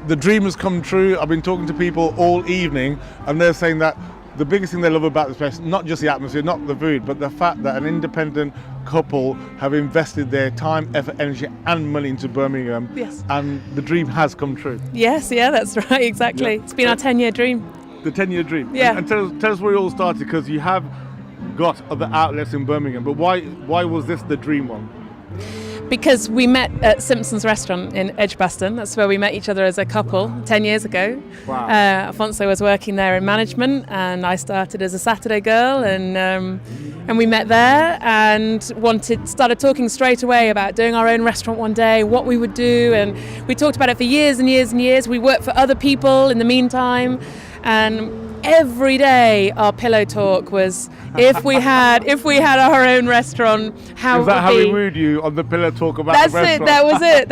the dream has come true. I've been talking to people all evening, and they're saying that the biggest thing they love about this place, not just the atmosphere, not the food, but the fact that an independent couple have invested their time, effort, energy and money into Birmingham. Yes. And the dream has come true. Yes, yeah, that's right, exactly. Yeah. It's been our 10-year dream. The 10-year dream. Yeah. And tell us where it all started, because you have got other outlets in Birmingham, but why was this the dream one? Because we met at Simpson's restaurant in Edgbaston. That's where we met each other as a couple 10 years ago. Wow. Alfonso was working there in management, and I started as a Saturday girl, and we met there and started talking straight away about doing our own restaurant one day, what we would do, and we talked about it for years and years and years. We worked for other people in the meantime, and every day our pillow talk was if we had our own restaurant, how Is that it how would we be. wooed you on the pillow talk about That's the restaurant? it.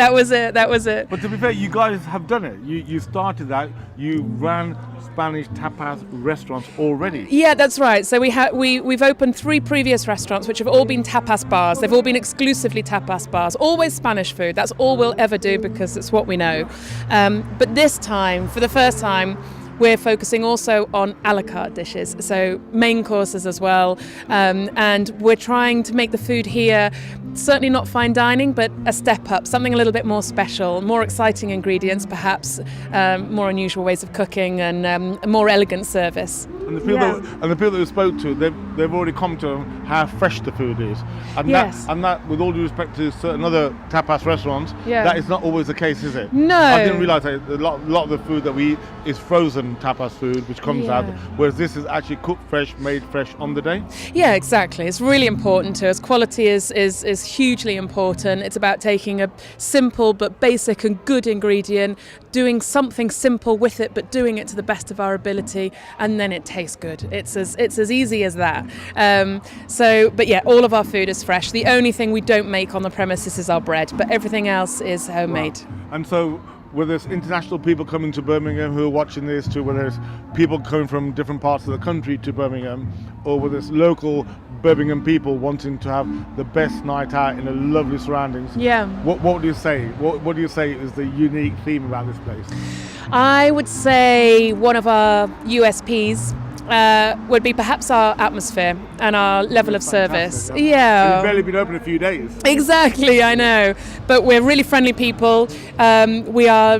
That was it. But to be fair, you guys have done it. You started that. You ran Spanish tapas restaurants already. Yeah, that's right. So we've opened 3 previous restaurants, which have all been tapas bars. They've all been exclusively tapas bars, always Spanish food. That's all we'll ever do because it's what we know. But this time, for the first time, we're focusing also on a la carte dishes, so main courses as well, and we're trying to make the food here certainly not fine dining, but a step up, something a little bit more special, more exciting ingredients, perhaps more unusual ways of cooking, and a more elegant service. And the people that we spoke to, they've already come to how fresh the food is, and Yes. that, with all due respect to certain other tapas restaurants, Yeah. that is not always the case, is it? No. I didn't realise that a lot of the food that we eat is frozen tapas food, which comes Yeah. out, whereas this is actually cooked fresh, made fresh on the day. Yeah, exactly. It's really important to us. Quality is hugely important. It's about taking a simple but basic and good ingredient, doing something simple with it, but doing it to the best of our ability, and then it tastes good. It's as easy as that. But yeah, all of our food is fresh. The only thing we don't make on the premises is our bread, but everything else is homemade. Wow. And so, whether it's international people coming to Birmingham who are watching this, to whether it's people coming from different parts of the country to Birmingham, or whether it's local Birmingham people wanting to have the best night out in a lovely surroundings. Yeah. What would you say? What do you say is the unique theme about this place? I would say one of our USPs would be perhaps our atmosphere and our level of service. Fantastic, Yeah. You've barely been open a few days. Exactly, I know. But we're really friendly people. We are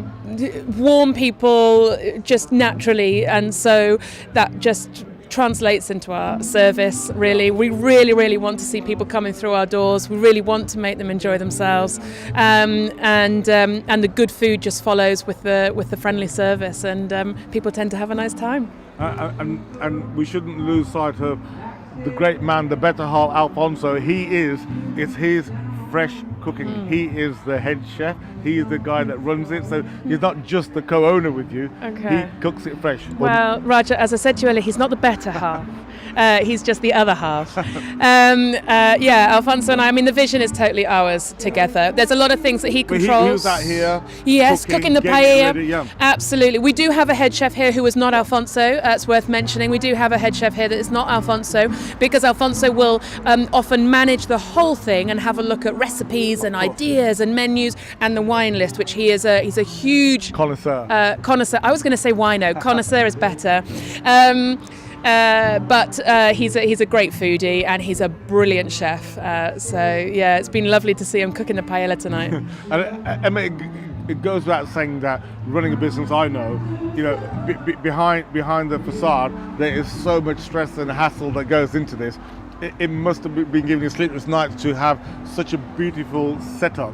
warm people just naturally, and so that just translates into our service, really. We really want to see people coming through our doors. We really want to make them enjoy themselves. And the good food just follows with the friendly service, and people tend to have a nice time. And we shouldn't lose sight of the great man, the better half, Alfonso. It's his fresh cooking. He is the head chef. He is the guy that runs it. So he's not just the co-owner with you. Okay. He cooks it fresh. Well, Raja, as I said to you earlier, he's not the better half. He's just the other half. Alfonso and I mean, the vision is totally ours together. There's a lot of things that he controls. He was out here. Yes, cooking the getting it paella. ready, yeah. Absolutely. We do have a head chef here who is not Alfonso. It's worth mentioning. We do have a head chef here that is not Alfonso, because Alfonso will often manage the whole thing and have a look at recipes and ideas and menus and the wine list, which he's a huge Connoisseur. Connoisseur. I was going to say wino. Connoisseur is better. But he's a great foodie, and he's a brilliant chef. So yeah, it's been lovely to see him cooking the paella tonight. And Emma, it goes without saying that running a business, I know, behind the facade, there is so much stress and hassle that goes into this. It must have been giving you sleepless nights to have such a beautiful setup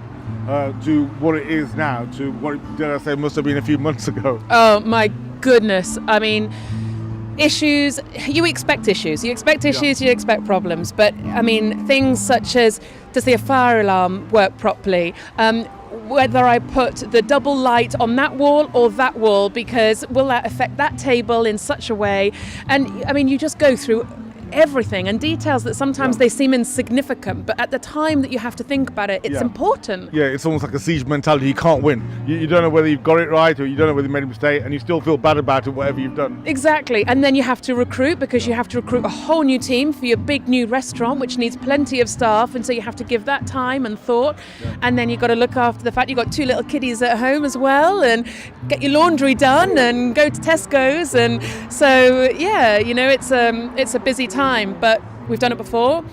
to what it is now, to what, dare I say, must have been a few months ago. Oh my goodness! I mean, issues. You expect issues. You expect problems. But I mean, things such as, does the fire alarm work properly? Whether I put the double light on that wall or that wall, because will that affect that table in such a way? And I mean, you just go through everything, and details that sometimes they seem insignificant, but at the time that you have to think about it, it's important. Yeah, it's almost like a siege mentality. You can't win. You don't know whether you've got it right or you don't know whether you made a mistake, and you still feel bad about it, whatever you've done. Exactly, and then you have to recruit, because you have to recruit a whole new team for your big new restaurant, which needs plenty of staff, and so you have to give that time and thought, and then you've got to look after the fact you've got 2 little kiddies at home as well, and get your laundry done and go to Tesco's, and so it's a busy time, but we've done it before.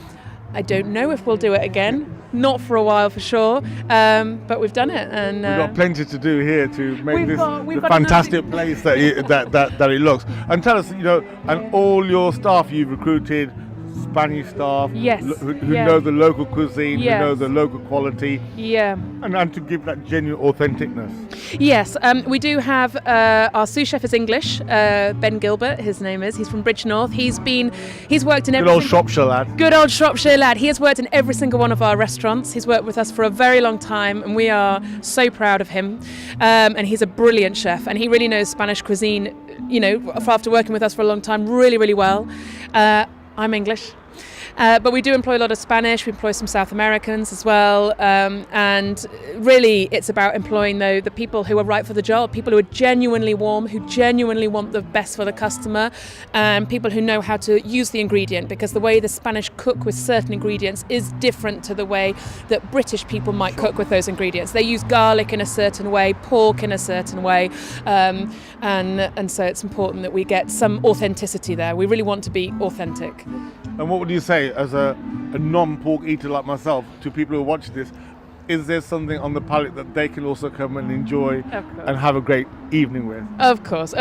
I don't know if we'll do it again. Not for a while, for sure, but we've done it, and we've got plenty to do here to make this the fantastic place that it looks. And tell us, and all your staff you've recruited, Spanish staff, who know the local cuisine, who know the local quality, and to give that genuine authenticness. Yes, we do have our sous chef is English, Ben Gilbert, his name is. He's from Bridgnorth. He's worked in every good old Shropshire lad. Good old Shropshire lad. He has worked in every single one of our restaurants. He's worked with us for a very long time, and we are so proud of him. And he's a brilliant chef, and he really knows Spanish cuisine. After working with us for a long time, really, really well. I'm English. But we do employ a lot of Spanish. We employ some South Americans as well, and really it's about employing the people who are right for the job, people who are genuinely warm, who genuinely want the best for the customer, and people who know how to use the ingredient, because the way the Spanish cook with certain ingredients is different to the way that British people might cook with those ingredients. They use garlic in a certain way, pork in a certain way, and so it's important that we get some authenticity there. We really want to be authentic. And what would you say, as a non-pork eater like myself, to people who watch this? Is there something on the palate that they can also come and enjoy and have a great evening with? Of course.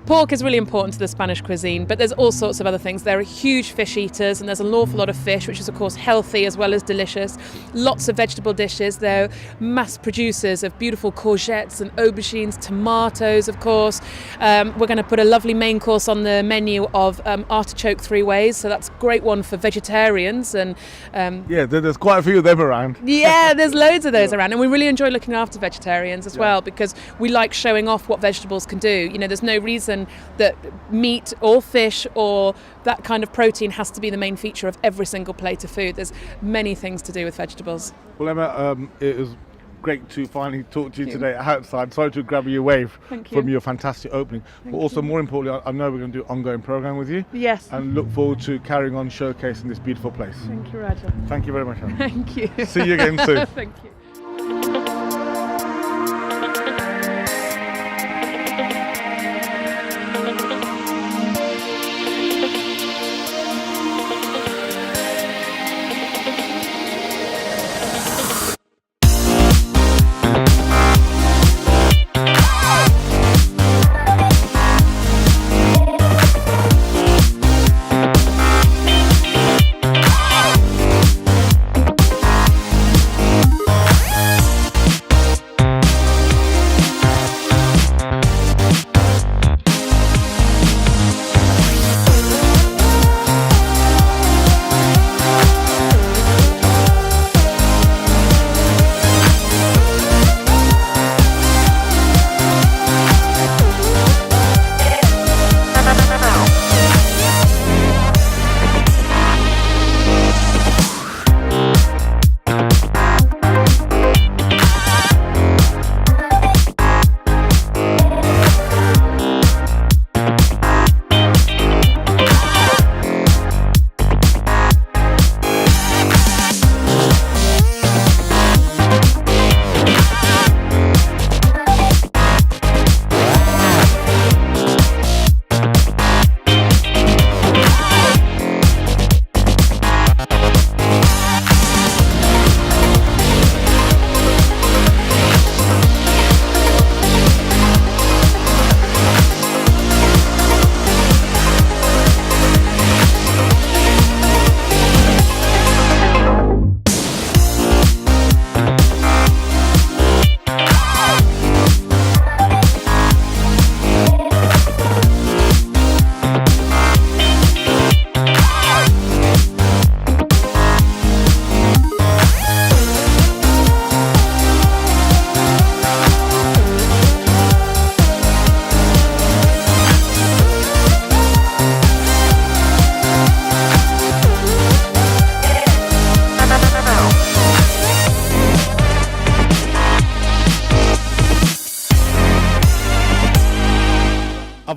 Pork is really important to the Spanish cuisine, but there's all sorts of other things. There are huge fish eaters, and there's an awful lot of fish, which is of course healthy as well as delicious. Lots of vegetable dishes. They're mass producers of beautiful courgettes and aubergines, tomatoes, of course. We're going to put a lovely main course on the menu of artichoke 3 ways, so that's a great one for vegetarians. And there's quite a few of them around. Yeah, there's loads of those around, and we really enjoy looking after vegetarians as well, because we like showing off what vegetables can do. There's no reason that meat or fish or that kind of protein has to be the main feature of every single plate of food. There's many things to do with vegetables. Well, Emma, it was great to finally talk to you today outside. Sorry to grab you away from your fantastic opening, but also more importantly, I know we're going to do an ongoing program with you. Yes. And look forward to carrying on showcasing this beautiful place. Thank you, Roger. Thank you very much, Emma. Thank you. See you again soon. Thank you.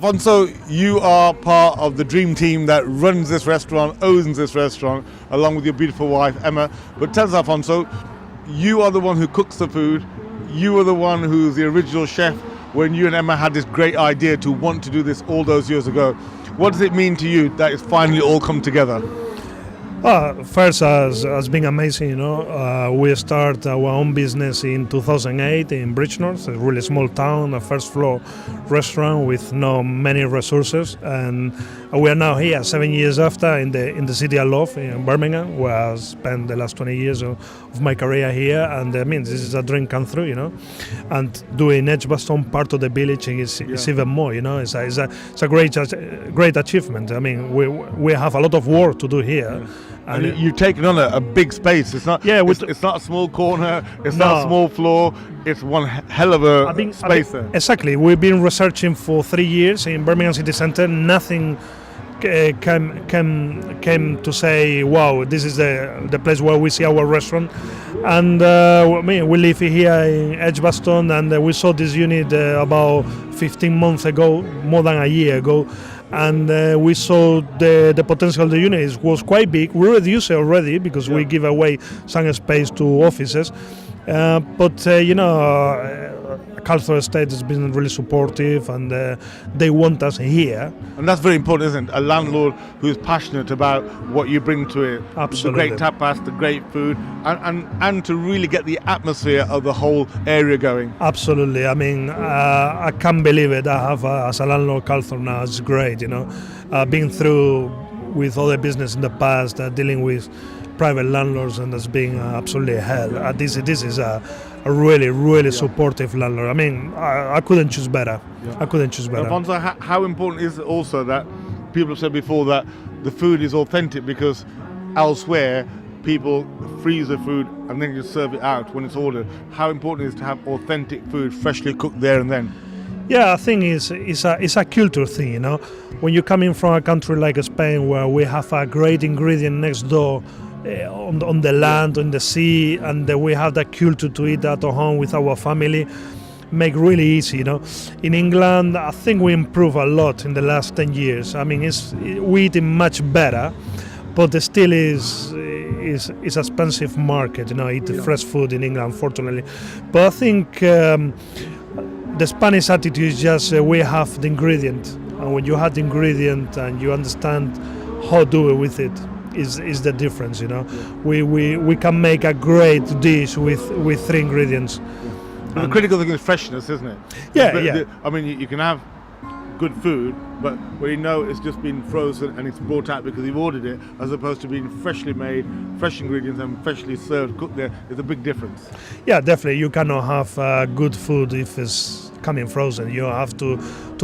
Alfonso, you are part of the dream team that runs this restaurant, owns this restaurant, along with your beautiful wife, Emma. But tell us, Alfonso, you are the one who cooks the food. You are the one who's the original chef when you and Emma had this great idea to want to do this all those years ago. What does it mean to you that it's finally all come together? First, has been amazing. We started our own business in 2008 in Bridgenorth, a really small town, a first floor restaurant with no many resources, and we are now here 7 years after in the city I love in Birmingham, where I spent the last 20 years of my career here, and I mean, this is a dream come true, and doing Edgbaston part of the village is even more, it's a great achievement. I mean, we have a lot of work to do here. And you've taken on a big space. It's not. It's not a small corner. It's not a small floor. It's one hell of a space there. Exactly. We've been researching for 3 years in Birmingham City Centre. Nothing came to say, wow, this is the place where we see our restaurant. And we live here in Edgbaston, and we saw this unit about 15 months ago, more than a year ago. And we saw the potential of the unit was quite big. We reduced it already because we give away some space to offices. Calthorpe Estate has been really supportive, and they want us here. And that's very important, isn't it? A landlord who's passionate about what you bring to it. Absolutely. The great tapas, the great food, and to really get the atmosphere of the whole area going. Absolutely. I mean, I can't believe it. I have, as a landlord, Calthorpe now. It's great, I've been through with other business in the past, dealing with private landlords, and that's been absolutely hell. This is a really supportive landlord. I mean, I couldn't choose better. I couldn't choose better. Alfonso, how important is it also that people have said before that the food is authentic, because elsewhere people freeze the food and then just serve it out when it's ordered. How important is it to have authentic food, freshly cooked there and then? Yeah, I think it's a culture thing, When you come in from a country like Spain, where we have a great ingredient next door, on the land, on the sea, and we have that culture to eat at home with our family, make really easy, In England, I think we improved a lot in the last 10 years. I mean, we eat much better, but it still is expensive market, eat fresh food in England, unfortunately. But I think the Spanish attitude is just we have the ingredient, and when you have the ingredient and you understand how to do it with it, is the difference, We can make a great dish with 3 ingredients. The critical thing is freshness, isn't it? Yeah. I mean, you can have good food, but when it's just been frozen and it's brought out because you've ordered it, as opposed to being freshly made, fresh ingredients and freshly served, cooked there, is a big difference. Yeah, definitely. You cannot have good food if it's coming frozen. You have to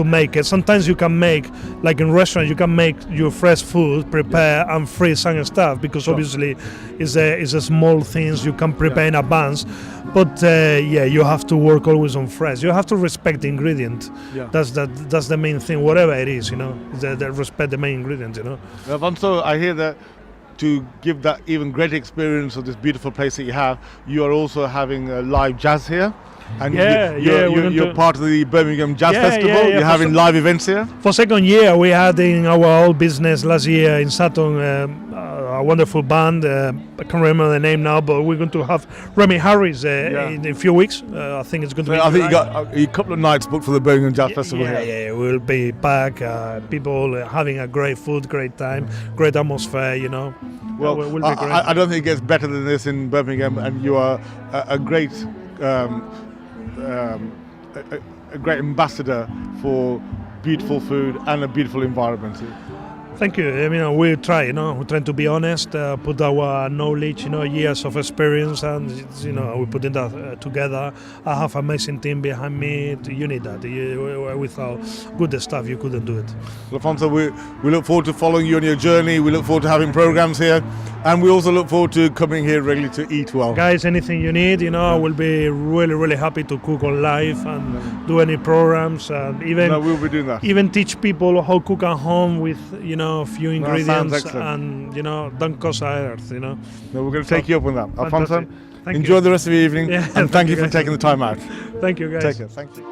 make it. Sometimes you can make, like in restaurants, you can make your fresh food, prepare and freeze some stuff, because obviously it's a small things you can prepare in advance. But you have to work always on fresh. You have to respect the ingredient. Yeah. That's the main thing, whatever it is, the respect the main ingredient, Alfonso, I hear that to give that even greater experience of this beautiful place that you have, you are also having live jazz here. And you're part of the Birmingham Jazz Festival. You're having live events here. For second year, we had in our old business last year in Sutton a wonderful band. I can't remember the name now, but we're going to have Remy Harris in a few weeks. I think it's going to be. I think you got a couple of nights booked for the Birmingham Jazz Festival here. Yeah, we'll be back. People having a great food, great time, great atmosphere. Well, we'll be great. I don't think it gets better than this in Birmingham, and you are a great. A great ambassador for beautiful food and a beautiful environment. Thank you. I mean, we try, we're trying to be honest, put our knowledge, years of experience, and, we put that together. I have an amazing team behind me. You need that. Without good stuff, you couldn't do it. Alfonso, we look forward to following you on your journey. We look forward to having programs here, and we also look forward to coming here regularly to eat well. Guys, anything you need, I will be really, really happy to cook on live and do any programs, and even we'll be doing that. Even teach people how to cook at home with, a few ingredients, and don't cost earth. No, we're going to take you up on that. Alfonso, Thank enjoy you. the rest of the evening, and thank you for taking the time out. Thank you, guys. Take care. Thank you.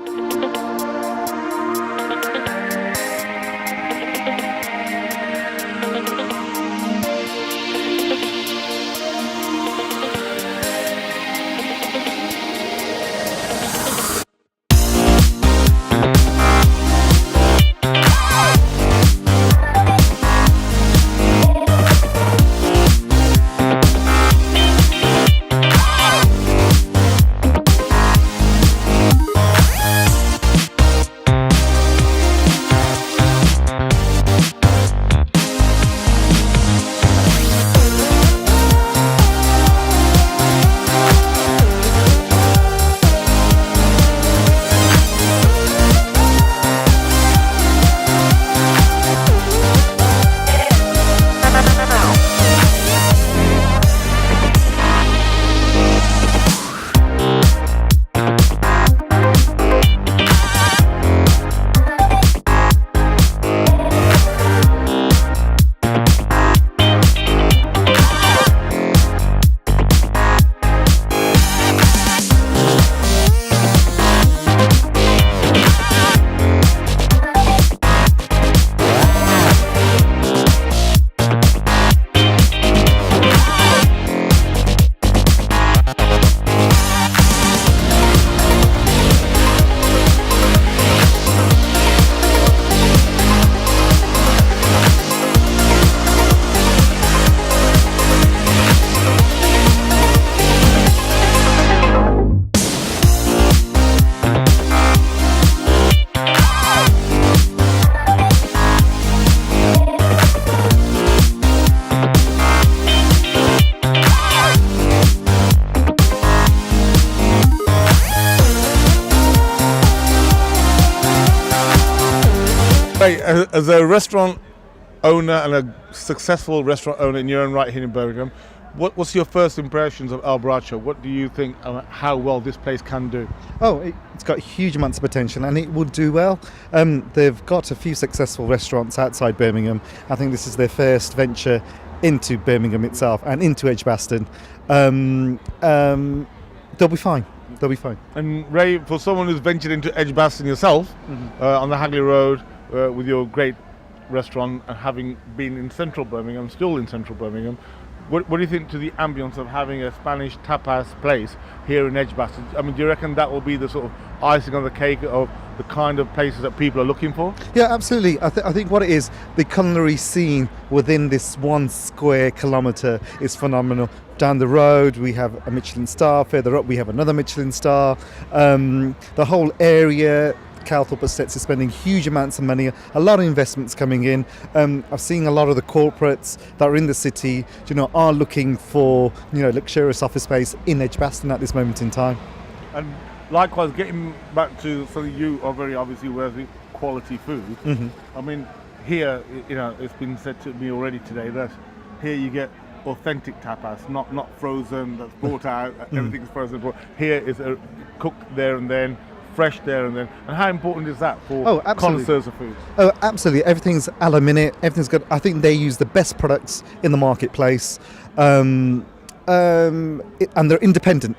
Ray, as a restaurant owner and a successful restaurant owner in your own right here in Birmingham, what's your first impressions of El Borracho? What do you think how well this place can do? Oh, it's got huge amounts of potential and it will do well. They've got a few successful restaurants outside Birmingham. I think this is their first venture into Birmingham itself and into Edgbaston. They'll be fine. They'll be fine. And Ray, for someone who's ventured into Edgbaston yourself, on the Hagley Road with your great restaurant and having been in central Birmingham, still in central Birmingham, what do you think to the ambience of having a Spanish tapas place here in Edgbaston? I mean, do you reckon that will be the sort of icing on the cake of the kind of places that people are looking for? Yeah, absolutely. I think what it is, the culinary scene within this 1 square kilometre is phenomenal. Down the road we have a Michelin star, further up we have another Michelin star. The whole area, Calthorpe Estates is spending huge amounts of money, a lot of investments coming in. I've seen a lot of the corporates that are in the city, are looking for, luxurious office space in Edgbaston at this moment in time. And likewise, getting back to something you are very obviously worthy, quality food. I mean, here, it's been said to me already today that here you get authentic tapas, not frozen, that's brought out, everything's frozen. Here is cooked there and then, fresh there and then. And how important is that for connoisseurs of food? Oh, absolutely. Everything's a la minute. Everything's good. I think they use the best products in the marketplace, and they're independent.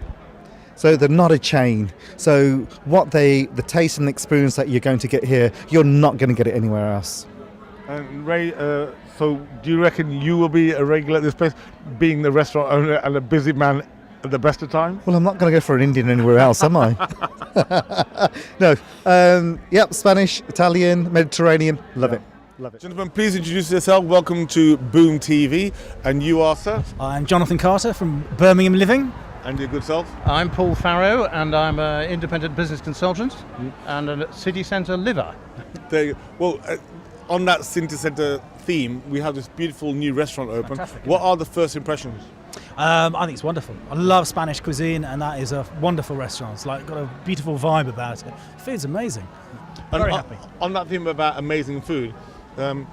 So they're not a chain. So the taste and experience that you're going to get here, you're not going to get it anywhere else. And Ray, so do you reckon you will be a regular at this place, being the restaurant owner and a busy man at the best of times? Well, I'm not going to go for an Indian anywhere else, am I? No. Spanish, Italian, Mediterranean. Love it. Love it. Gentlemen, please introduce yourself. Welcome to Boom TV. And you are, sir? I'm Jonathan Carter from Birmingham Living. And your good self? I'm Paul Farrow, and I'm an independent business consultant and a city centre liver. There you go. Well, on that city centre theme, we have this beautiful new restaurant open. Fantastic, what are the first impressions? I think it's wonderful. I love Spanish cuisine, and that is a wonderful restaurant. It's got a beautiful vibe about it. Food's amazing. Very happy. On that theme about amazing food, I'm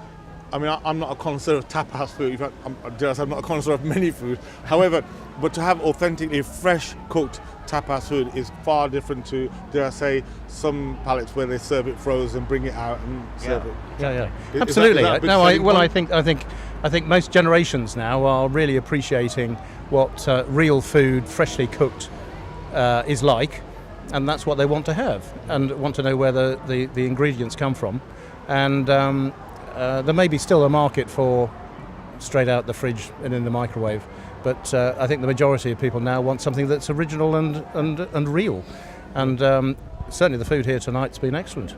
not a connoisseur of tapas food. In fact, I'm not a connoisseur of many food. However, but to have authentically fresh cooked tapas food is far different to, dare I say, some palates where they serve it frozen, bring it out and serve it. Yeah. Is Absolutely. that a big selling point? I think most generations now are really appreciating what real food, freshly cooked, is like, and that's what they want to have, and want to know where the ingredients come from. And there may be still a market for straight out the fridge and in the microwave, but I think the majority of people now want something that's original and real. And certainly the food here tonight's been excellent.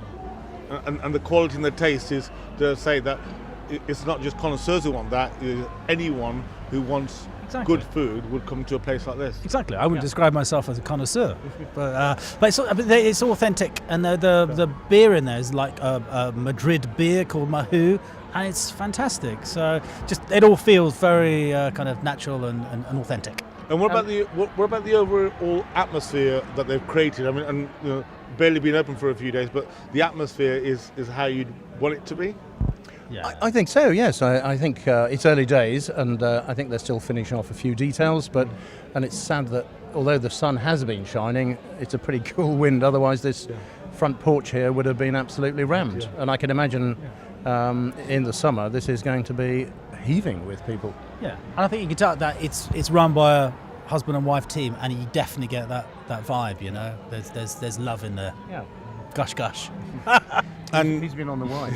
And the quality and the taste is, to say that it's not just connoisseurs who want that. Anyone who wants good food would come to a place like this. Exactly. I wouldn't describe myself as a connoisseur, but it's authentic, and the beer in there is like a Madrid beer called Mahou, and it's fantastic. So just it all feels very kind of natural and authentic. And what about the overall atmosphere that they've created? I mean, and barely been open for a few days, but the atmosphere is how you'd want it to be. Yeah. I think so, yes. I think it's early days, and I think they're still finishing off a few details, and it's sad that although the sun has been shining, it's a pretty cool wind. Otherwise this front porch here would have been absolutely rammed. And I can imagine in the summer this is going to be heaving with people. Yeah, and I think you can tell that it's run by a husband and wife team, and you definitely get that vibe, There's love in there. Yeah. Gush. And he's been on the wine.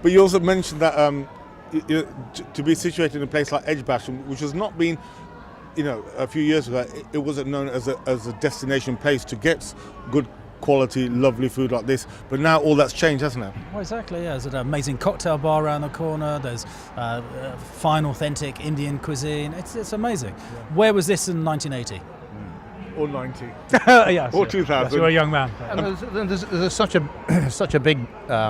But you also mentioned that to be situated in a place like Edgbaston, which has not been, a few years ago, it wasn't known as a destination place to get good quality, lovely food like this. But now all that's changed, hasn't it? Well, exactly. Yeah, there's an amazing cocktail bar around the corner. There's fine, authentic Indian cuisine. It's amazing. Yeah. Where was this in 1980? Or 90. Yes, or 2000. Yes, you're a young man. And there's such a big, I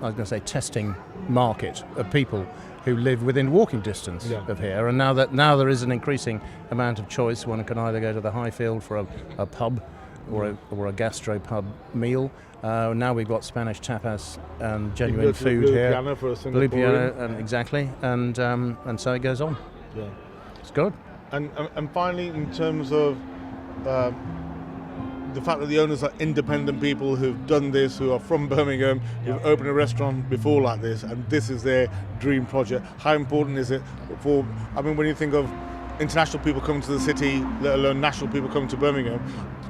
was going to say, testing market of people who live within walking distance of here. And now there is an increasing amount of choice. One can either go to the Highfield for a pub, or a gastropub meal. Now we've got Spanish tapas and You can genuine go to food Blue here. Piano for a Blue Singaporean. Piano, and exactly, and so it goes on. Yeah. It's good. And finally, in terms of the fact that the owners are independent people who've done this, who are from Birmingham, who've opened a restaurant before like this, and this is their dream project. How important is it for? I mean, when you think of international people coming to the city, let alone national people coming to Birmingham,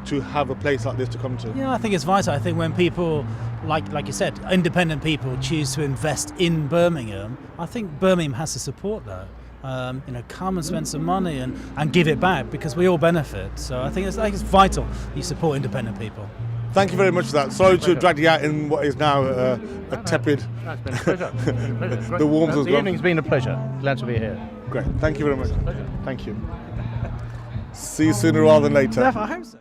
to have a place like this to come to. Yeah, I think it's vital. I think when people, like you said, independent people choose to invest in Birmingham, I think Birmingham has to support that. Come and spend some money and give it back, because we all benefit. So I think it's vital you support independent people. Thank you very much for that. Sorry to have dragged you out in what is now a tepid. It's been a pleasure. The warmth has The gone. evening's been a pleasure. Glad to be here. Great. Thank you very much. Thank you. See you sooner rather than later. I hope so.